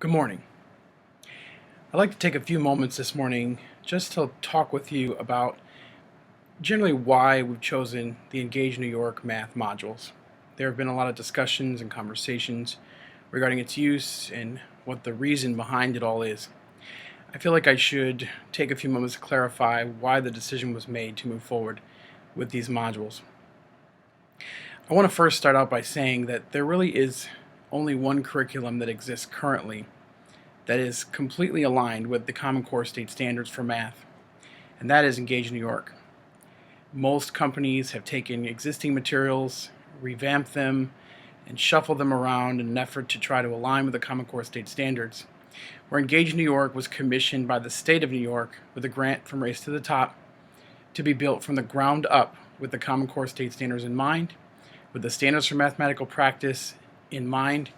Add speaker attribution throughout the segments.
Speaker 1: Good morning. I'd like to take a few moments this morning just to talk with you about generally why we've chosen the Engage New York math modules. There have been a lot of discussions and conversations regarding its use and what the reason behind it all is. I feel like I should take a few moments to clarify why the decision was made to move forward with these modules. I want to first start out by saying that there really is only one curriculum that exists currently that is completely aligned with the Common Core State Standards for math, and that is Engage New York. Most companies have taken existing materials, revamped them, and shuffled them around in an effort to try to align with the Common Core State Standards, where Engage New York was commissioned by the state of New York with a grant from Race to the Top to be built from the ground up with the Common Core State Standards in mind, with the Standards for Mathematical Practice in mind,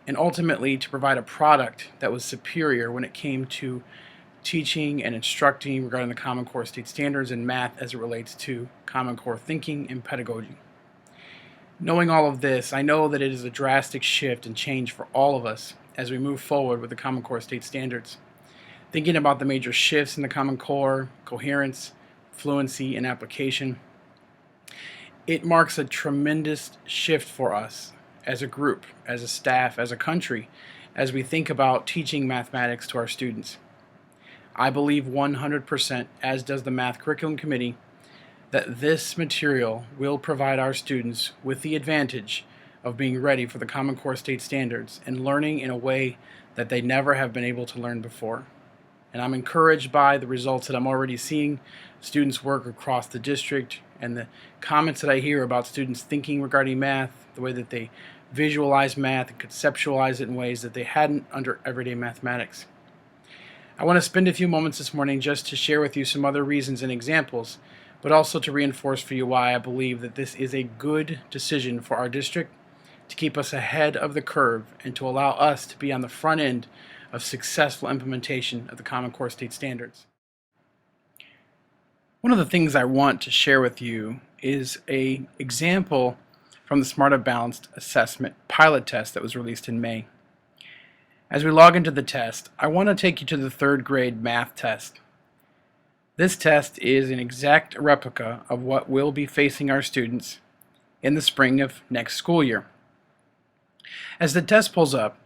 Speaker 1: and ultimately to provide a product that was superior when it came to teaching and instructing regarding the Common Core State Standards in math as it relates to Common Core thinking and pedagogy. Knowing all of this, I know that it is a drastic shift and change for all of us as we move forward with the Common Core State Standards. Thinking about the major shifts in the Common Core, coherence, fluency, and application, it marks a tremendous shift for us as a group, as a staff, as a country, as we think about teaching mathematics to our students. I believe 100%, as does the Math Curriculum Committee, that this material will provide our students with the advantage of being ready for the Common Core State Standards and learning in a way that they never have been able to learn before. And I'm encouraged by the results that I'm already seeing students work across the district and the comments that I hear about students thinking regarding math, the way that they visualize math and conceptualize it in ways that they hadn't under everyday mathematics. I want to spend a few moments this morning just to share with you some other reasons and examples, but also to reinforce for you why I believe that this is a good decision for our district to keep us ahead of the curve and to allow us to be on the front end of successful implementation of the Common Core State Standards. One of the things I want to share with you is an example from the Smarter Balanced Assessment pilot test that was released in May. As we log into the test, I want to take you to the third grade math test. This test is an exact replica of what will be facing our students in the spring of next school year. As the test pulls up,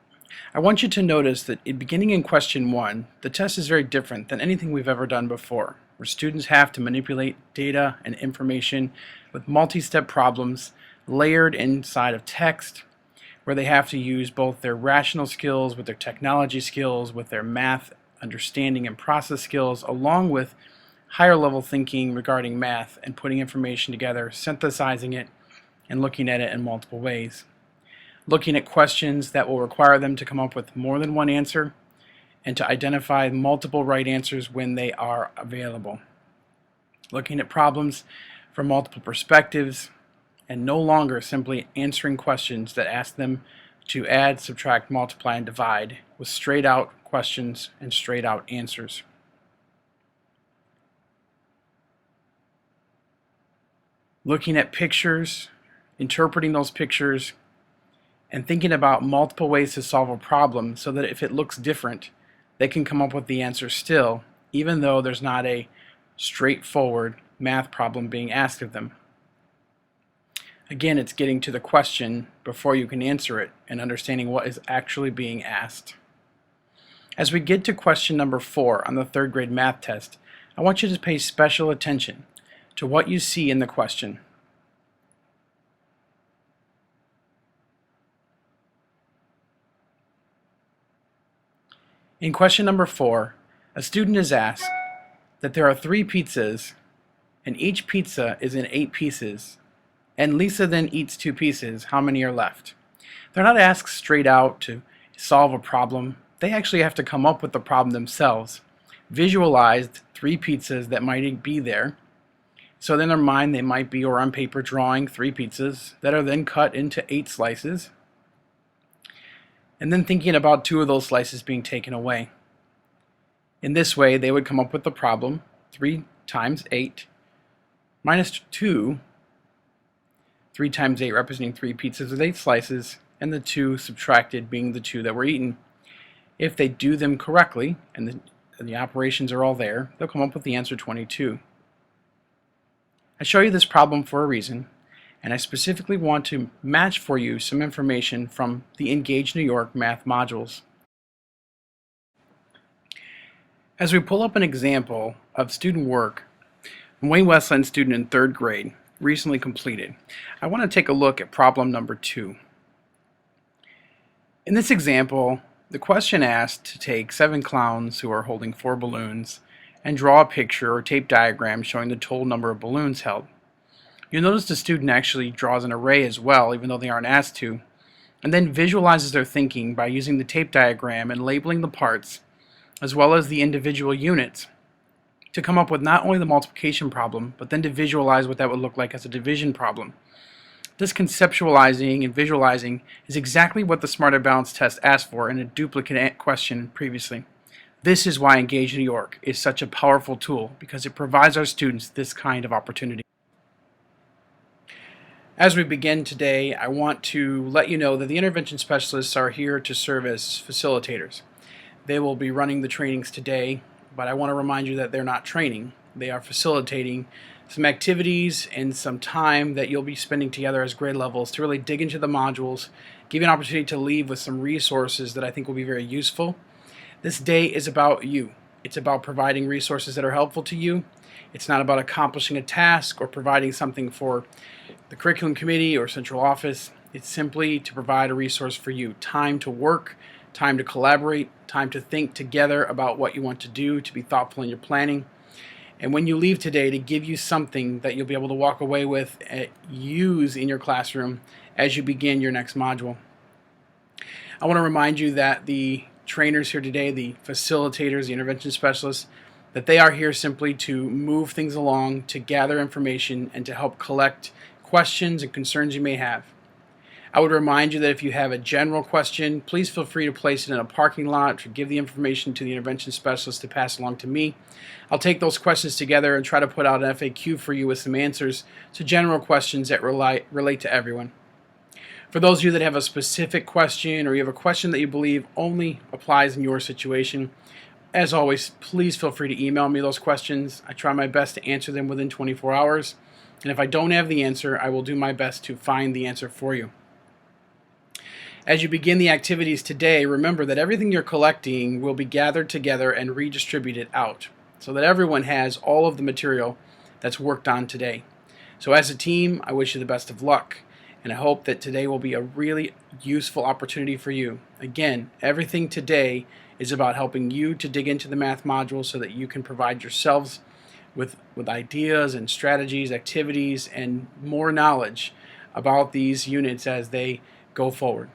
Speaker 1: I want you to notice that beginning in question 1, the test is very different than anything we've ever done before, where students have to manipulate data and information with multi-step problems layered inside of text, where they have to use both their rational skills with their technology skills, with their math understanding and process skills, along with higher level thinking regarding math and putting information together, synthesizing it, and looking at it in multiple ways. Looking at questions that will require them to come up with more than one answer and to identify multiple right answers when they are available. Looking at problems from multiple perspectives and no longer simply answering questions that ask them to add, subtract, multiply, and divide with straight out questions and straight out answers. Looking at pictures, interpreting those pictures, and thinking about multiple ways to solve a problem so that if it looks different, they can come up with the answer still, even though there's not a straightforward math problem being asked of them. Again, it's getting to the question before you can answer it and understanding what is actually being asked. As we get to question number 4 on the third grade math test, I want you to pay special attention to what you see in the question. In question number 4, a student is asked that there are 3 pizzas and each pizza is in 8 pieces, and Lisa then eats 2 pieces. How many are left? They're not asked straight out to solve a problem. They actually have to come up with the problem themselves, visualize 3 pizzas that might be there. So in their mind they might be, or on paper, drawing 3 pizzas that are then cut into 8 slices, and then thinking about 2 of those slices being taken away. In this way, they would come up with the problem, 3 times 8 minus 2, 3 times 8 representing 3 pizzas with 8 slices, and the 2 subtracted being the 2 that were eaten. If they do them correctly, and the operations are all there, they'll come up with the answer 22. I show you this problem for a reason, and I specifically want to match for you some information from the Engage New York math modules. As we pull up an example of student work, Wayne Westland student in 3rd grade recently completed, I want to take a look at problem number 2. In this example, the question asked to take 7 clowns who are holding 4 balloons and draw a picture or tape diagram showing the total number of balloons held. You'll notice the student actually draws an array as well, even though they aren't asked to, and then visualizes their thinking by using the tape diagram and labeling the parts as well as the individual units to come up with not only the multiplication problem, but then to visualize what that would look like as a division problem. This conceptualizing and visualizing is exactly what the Smarter Balance test asked for in a duplicate question previously. This is why Engage New York is such a powerful tool, because it provides our students this kind of opportunity. As we begin today, I want to let you know that the intervention specialists are here to serve as facilitators. They will be running the trainings today, but I want to remind you that they're not training. They are facilitating some activities and some time that you'll be spending together as grade levels to really dig into the modules, give you an opportunity to leave with some resources that I think will be very useful. This day is about you. It's about providing resources that are helpful to you. It's not about accomplishing a task or providing something for the curriculum committee or central office. It's simply to provide a resource for you. Time to work, time to collaborate, time to think together about what you want to do, to be thoughtful in your planning. And when you leave today, to give you something that you'll be able to walk away with and use in your classroom as you begin your next module. I want to remind you that the trainers here today, the facilitators, the intervention specialists, that they are here simply to move things along, to gather information, and to help collect questions and concerns you may have. I would remind you that if you have a general question, please feel free to place it in a parking lot or give the information to the intervention specialist to pass along to me. I'll take those questions together and try to put out an FAQ for you with some answers to general questions that relate to everyone. For those of you that have a specific question, or you have a question that you believe only applies in your situation, as always, please feel free to email me those questions. I try my best to answer them within 24 hours. And if I don't have the answer, I will do my best to find the answer for you. As you begin the activities today, remember that everything you're collecting will be gathered together and redistributed out, so that everyone has all of the material that's worked on today. So as a team, I wish you the best of luck, and I hope that today will be a really useful opportunity for you. Again, everything today is about helping you to dig into the math module so that you can provide yourselves with ideas and strategies, activities, and more knowledge about these units as they go forward.